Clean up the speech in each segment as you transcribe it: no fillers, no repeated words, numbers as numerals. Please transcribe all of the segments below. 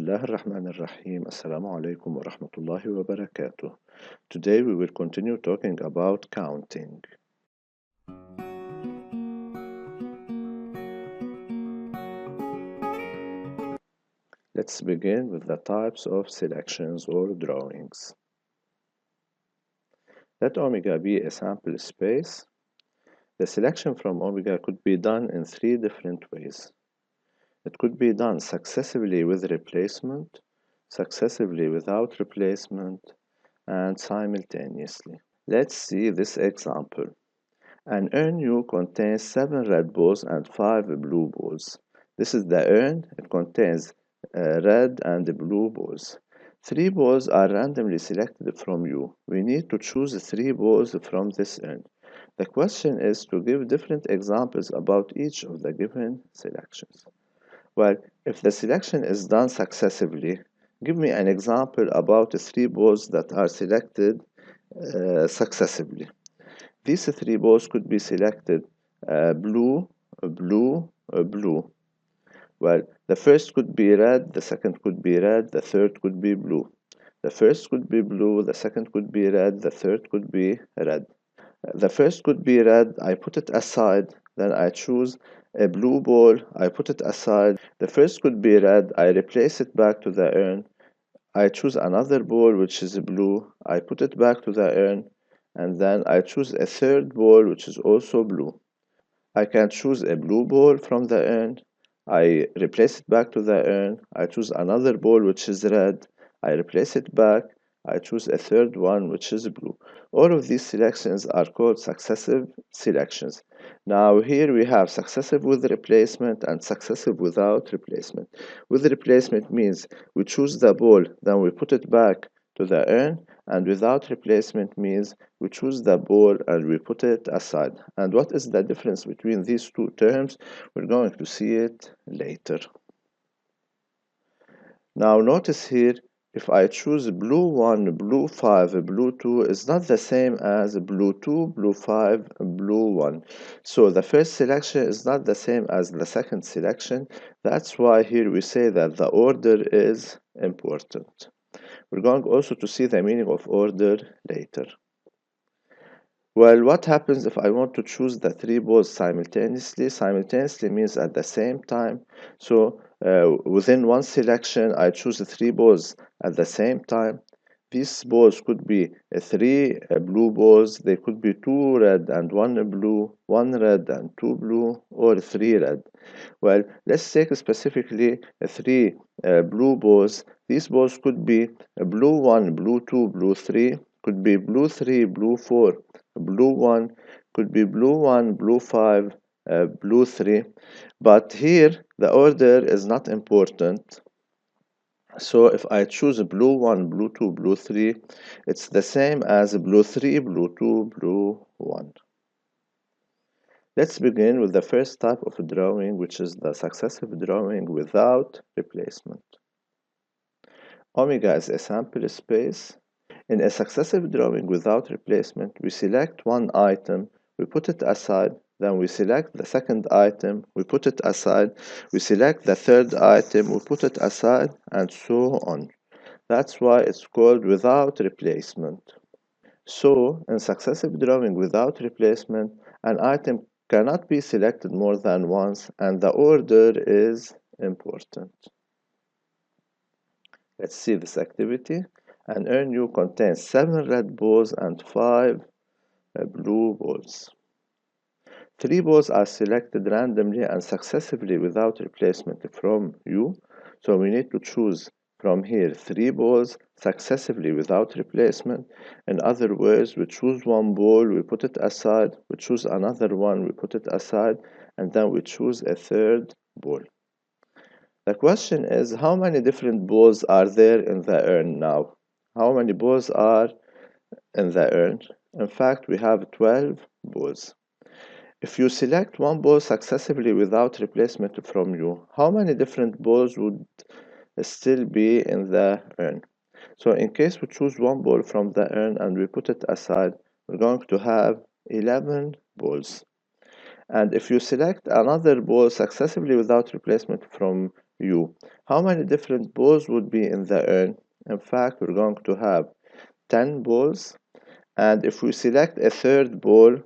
الله الرحمن الرحيم. Assalamu alaikum wa rahmatullahi wa barakatuh. Today we will continue talking about counting. Let's begin with the types of selections or drawings. Let omega be a sample space. The selection from omega could be done in three different ways. It could be done successively with replacement, successively without replacement, and simultaneously. Let's see this example. An urn U contains 7 red balls and 5 blue balls. This is the urn. It contains red and blue balls. 3 balls are randomly selected from U. We need to choose 3 balls from this urn. The question is to give different examples about each of the given selections. Well, if the selection is done successively, give me an example about the 3 balls that are selected successively. These 3 balls could be selected blue, blue, blue. Well, the first could be red, the second could be red, the third could be blue. The first could be blue, the second could be red, the third could be red. The first could be red, I put it aside, then I choose a blue ball, I put it aside. The first could be red, I replace it back to the urn. I choose another ball which is blue, I put it back to the urn, and then I choose a third ball which is also blue. I can choose a blue ball from the urn, I replace it back to the urn, I choose another ball which is red, I replace it back, I choose a third one which is blue. All of these selections are called successive selections. Now here we have successive with replacement and successive without replacement. With replacement means we choose the ball, then we put it back to the urn, and without replacement means we choose the ball and we put it aside. And what is the difference between these two terms? We're going to see it later. Now notice here, if I choose blue 1, blue 5, blue 2 is not the same as blue 2, blue 5, blue 1. So the first selection is not the same as the second selection. That's why here we say that the order is important. We're going also to see the meaning of order later. Well, what happens if I want to choose the 3 balls simultaneously? Simultaneously means at the same time. So within one selection, I choose the 3 balls at the same time. These balls could be 3 blue balls. They could be 2 red and 1 blue, 1 red and 2 blue, or 3 red. Well, let's take specifically 3 blue balls. These balls could be blue 1, blue 2, blue 3, could be blue 3, blue 4, blue 1, could be blue 1, blue 5, blue 3. But here the order is not important. So if I choose blue 1, blue 2, blue 3, it's the same as blue 3, blue 2, blue 1. Let's begin with the first type of drawing, which is the successive drawing without replacement. Omega is a sample space. In a successive drawing without replacement, we select one item, we put it aside, then we select the second item, we put it aside, we select the third item, we put it aside, and so on. That's why it's called without replacement. So, in successive drawing without replacement, an item cannot be selected more than once, and the order is important. Let's see this activity. An urn U contains 7 red balls and 5 blue balls. 3 balls are selected randomly and successively without replacement from U. So we need to choose from here 3 balls successively without replacement. In other words, we choose one ball, we put it aside, we choose another one, we put it aside, and then we choose a third ball. The question is, how many different balls are there in the urn now? How many balls are in the urn? In fact, we have 12 balls. If you select one ball successively without replacement from you, how many different balls would still be in the urn? So in case we choose one ball from the urn and we put it aside, we're going to have 11 balls. And if you select another ball successively without replacement from U. How many different balls would be in the urn? In fact, we're going to have 10 balls, and if we select a third ball,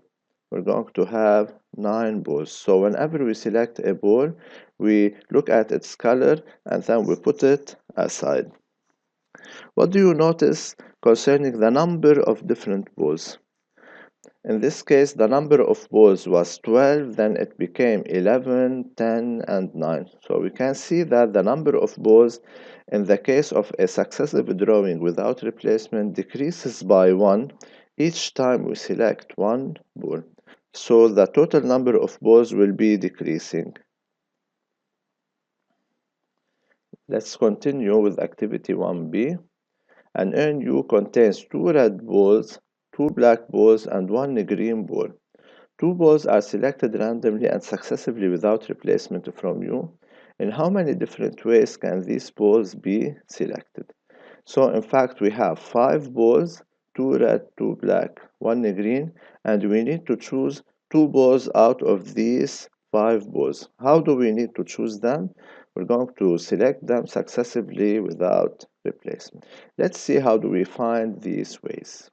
we're going to have 9 balls. So whenever we select a ball, we look at its color and then we put it aside. What do you notice concerning the number of different balls? In this case, the number of balls was 12, then it became 11, 10, and 9. So we can see that the number of balls in the case of a successive drawing without replacement decreases by 1 each time we select one ball. So the total number of balls will be decreasing. Let's continue with activity 1B. An urn U contains 2 red balls, 2 black balls, and 1 green ball. 2 balls are selected randomly and successively without replacement from U. In how many different ways can these balls be selected? So in fact we have 5 balls, 2 red, 2 black, 1 green, and we need to choose 2 balls out of these 5 balls. How do we need to choose them? We're going to select them successively without replacement. Let's see how do we find these ways.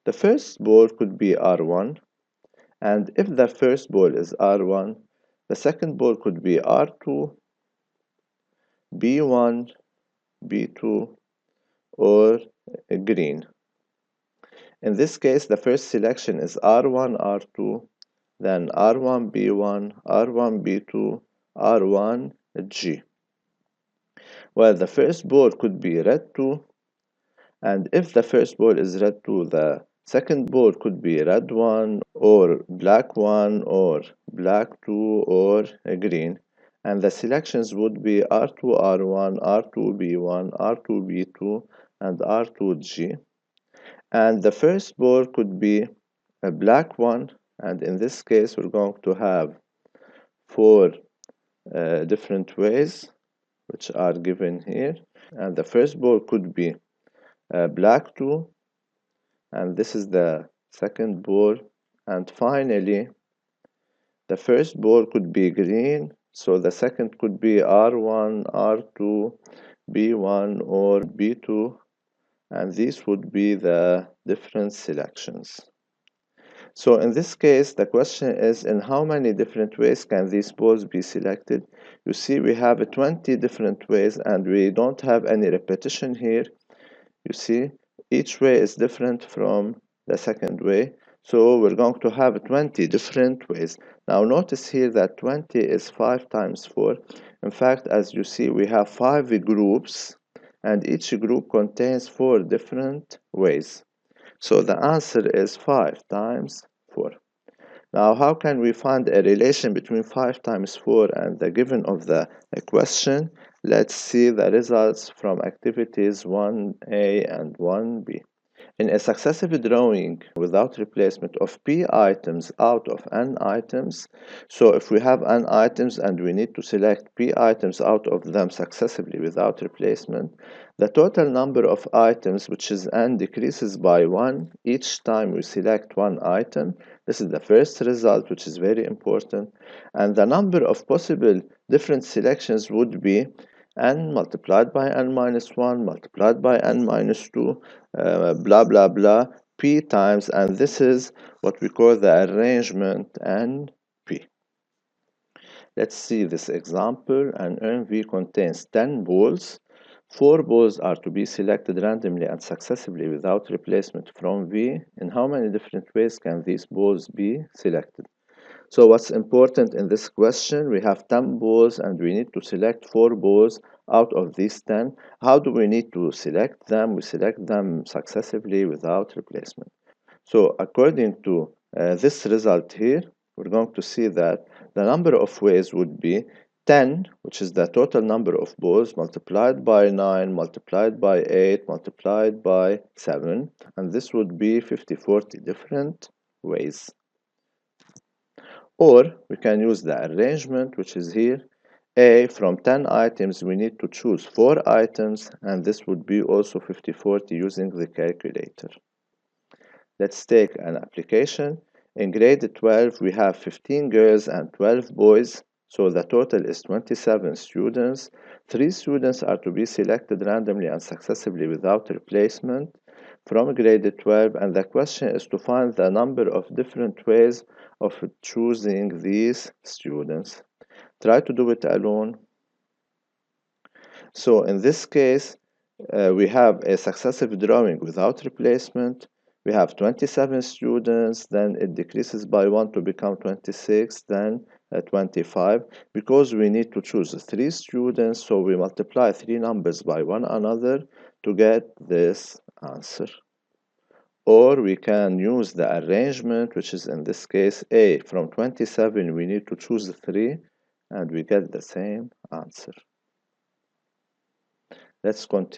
The first ball could be R1, and if the first ball is R1, the second ball could be R2, B1, B2, or green. In this case, the first selection is R1, R2, then R1, B1, R1, B2, R1, G. Well, the first ball could be red 2, and if the first ball is red 2, the second ball could be red 1, or black 1, or black 2, or green. And the selections would be R2, R1, R2, B1, R2, B2, and R2, G. And the first ball could be a black one, and in this case we're going to have 4 different ways which are given here. And the first ball could be black 2, and this is the second ball. And finally the first ball could be green, so the second could be R1, R2, B1, or B2, and these would be the different selections. So in this case, the question is, in how many different ways can these balls be selected? You see, we have 20 different ways, and we don't have any repetition here. You see, each way is different from the second way. So we're going to have 20 different ways. Now notice here that 20 is 5 times 4. In fact, as you see, we have 5 groups, and each group contains 4 different ways. So the answer is 5 times 4. Now, how can we find a relation between 5 times 4 and the given of the question? Let's see the results from activities 1A and 1B. In a successive drawing without replacement of P items out of N items, so if we have N items and we need to select P items out of them successively without replacement, the total number of items, which is N, decreases by 1 each time we select one item. This is the first result, which is very important. And the number of possible different selections would be N multiplied by N minus 1 multiplied by N minus 2, blah blah blah, P times, and this is what we call the arrangement NP. Let's see this example. An urn V contains 10 balls. 4 balls are to be selected randomly and successively without replacement from V. In how many different ways can these balls be selected? So what's important in this question, we have 10 balls and we need to select 4 balls out of these 10. How do we need to select them? We select them successively without replacement. So according to this result here, we're going to see that the number of ways would be 10, which is the total number of balls, multiplied by 9, multiplied by 8, multiplied by 7, and this would be 40 different ways. Or we can use the arrangement, which is here. A, from 10 items, we need to choose 4 items, and this would be also 40 using the calculator. Let's take an application. In grade 12, we have 15 girls and 12 boys, so the total is 27 students. 3 students are to be selected randomly and successively without replacement from grade 12, and the question is to find the number of different ways of choosing these students. Try to do it alone. So in this case, we have a successive drawing without replacement. We have 27 students, then it decreases by 1 to become 26, then 25. Because we need to choose 3 students, so we multiply 3 numbers by one another to get this answer. Or we can use the arrangement, which is in this case A. From 27, we need to choose 3, and we get the same answer. Let's continue.